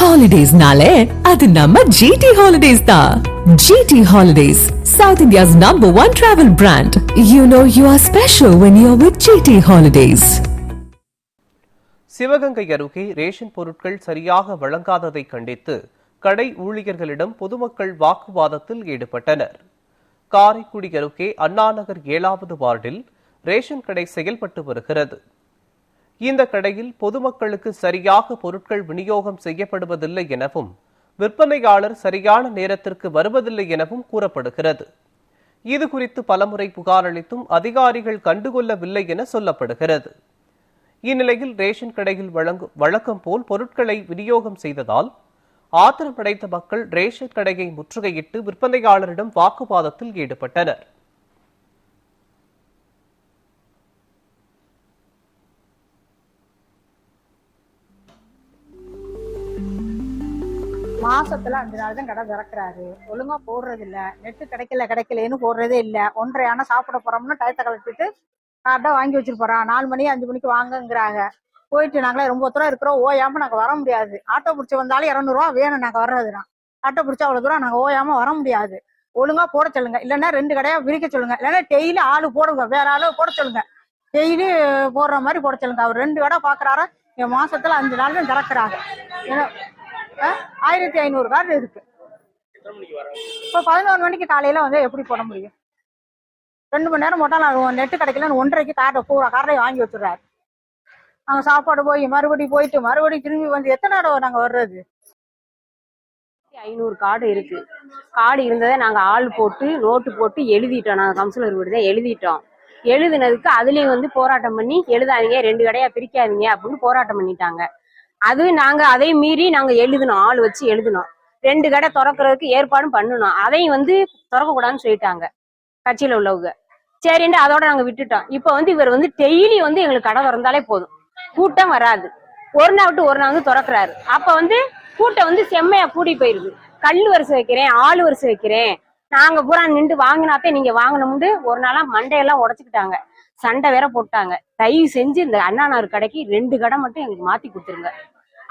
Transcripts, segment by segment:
Holidays-nale, adu namma GT Holidays da. GT Holidays, South India's #1 travel brand. You know you are special when you're with GT Holidays. Sivaganga அருகே ration பொருட்கள் சரியாக வழங்காததை கண்டித்து கடை ஊழியர்களிடம் பொதுமக்கள் வாக்குவாதத்தில் ஈடுபட்டனர். காரைக்குடி அருகே அண்ணாநகர் 7வது வார்டில் ரேஷன் கடை செயல்பட்டு வருகிறது. இந்த கடையில் பொதுமக்களுக்கு சரியாக பொருட்கள் விநியோகம் செய்யப்படுவதில்லை எனவும் விற்பனையாளர் சரியான நேரத்திற்கு வருவதில்லை எனவும் கூறப்படுகிறது. இதுகுறித்து பலமுறை புகார் அளித்தும் அதிகாரிகள் கண்டுகொள்ளவில்லை என சொல்லப்படுகிறது. இந்நிலையில் ரேஷன் கடையில் வழக்கம் போல் பொருட்களை விநியோகம் செய்ததால் ஆத்திரமடைந்த மக்கள் ரேஷன் கடையை முற்றுகையிட்டு விற்பனையாளரிடம் வாக்குவாதத்தில் ஈடுபட்டனர். மாசத்துல 5 நாள் தான் கடை திறக்கிறாரு. ஒழுங்கா போடுறது இல்ல, நெட்டு கிடைக்கலன்னு போடுறதே இல்ல. 1:30 ஆனா சாப்பிட போறோம்னு டயத்தை கலப்பிட்டு கார்டா வாங்கி வச்சுட்டு போறான். 4 மணி 5 மணிக்கு வாங்கங்கிறாங்க. போயிட்டு நாங்களே ரொம்ப தூரம் இருக்கிறோம், ஓயாம நாங்க வர முடியாது. ஆட்டோ பிடிச்சி வந்தாலும் 200 ரூபா வேணும் நாங்க வர்றதுனா. ஆட்டோ பிடிச்சா அவ்வளவு தூரம் நாங்க ஓயாம வர முடியாது. ஒழுங்கா போட சொல்லுங்க, இல்லைன்னா 2 கடையா விரிக்க சொல்லுங்க, இல்லைன்னா டெய்லி ஆளு போடுங்க, வேற ஆளு போட சொல்லுங்க. டெய்லி போடுற மாதிரி போட சொல்லுங்க. அவர் 2 கடை பாக்குறாரு. மாசத்துல 5 நாள் தான் திறக்கிறாங்க. 1500 கார்டு இருக்கு. இப்போ 11 மணிக்கு காலையில வந்து எப்படி போட முடியும்? 2 மணி நேரம் போட்டா நான் நெட்டு கிடைக்கல 1:30க்கு கார்டை வாங்கி வச்சுடுறாரு. நாங்க சாப்பாடு போய் மறுபடியும் போயிட்டு மறுபடியும் திரும்பி வந்து எத்தனை தடவை நாங்க வர்றது? 500 கார்டு இருக்கு. கார்டு இருந்ததை நாங்க ஆள் போட்டு நோட்டு போட்டு எழுதிட்டோம். நாங்க கவுன்சிலர் வீடு தான் எழுதிட்டோம். எழுதினதுக்கு அதுலயும் வந்து போராட்டம் பண்ணி எழுதாதீங்க, 2 கடையா பிரிக்காதீங்க அப்படின்னு போராட்டம் பண்ணிட்டாங்க. அது நாங்க அதை மீறி நாங்க எழுதினோம், ஆள் வச்சு எழுதினோம். 2 கடை திறக்கிறதுக்கு ஏற்பாடும் பண்ணணும். அதையும் வந்து திறக்க கூடாதுன்னு சொல்லிட்டாங்க கட்சியில உள்ளவங்க. சரின்ட்டு அதோட நாங்க விட்டுட்டோம். இப்ப வந்து இவர் வந்து டெய்லி வந்து எங்களுக்கு கடை திறந்தாலே போதும், கூட்டம் வராது. ஒரு நாள் விட்டு ஒரு நாள் வந்து திறக்கிறாரு. அப்ப வந்து கூட்டம் வந்து செம்மையா கூடி போயிருது. கல் வரிசை வைக்கிறேன், ஆள் வரிசை வைக்கிறேன், நாங்க பூரா நின்று வாங்கினாத்தே நீங்க வாங்கணும்னு ஒரு நாளா மண்டையெல்லாம் உடைச்சுக்கிட்டாங்க. சண்டை வேற போட்டாங்க. தயவு செஞ்சு இந்த அண்ணாநகர் கடைக்கு 2 கடை மட்டும் எங்களுக்கு மாத்தி கொடுத்துருங்க.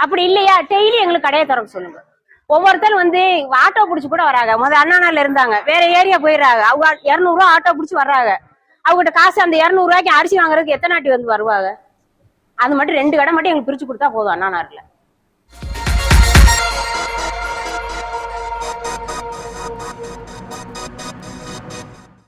அப்படி இல்லையா டெய்லி எங்களுக்கு கடையை திறக்க சொல்லுங்க. ஒவ்வொருத்தரும் வந்து ஆட்டோ பிடிச்சி கூட வராங்க. முதல்ல அண்ணாநகர்ல இருந்தாங்க, வேற ஏரியா போயிடுறாங்க. அவங்க 200 ரூபா ஆட்டோ பிடிச்சி வர்றாங்க. அவங்ககிட்ட காசு அந்த 200 ரூபாய்க்கு அரிசி வாங்குறதுக்கு எத்தனை நாட்டி வந்து வருவாங்க? அது மட்டும் 2 கடை மட்டும் எங்களுக்கு பிரிச்சு கொடுத்தா போதும் அண்ணாநகர்ல.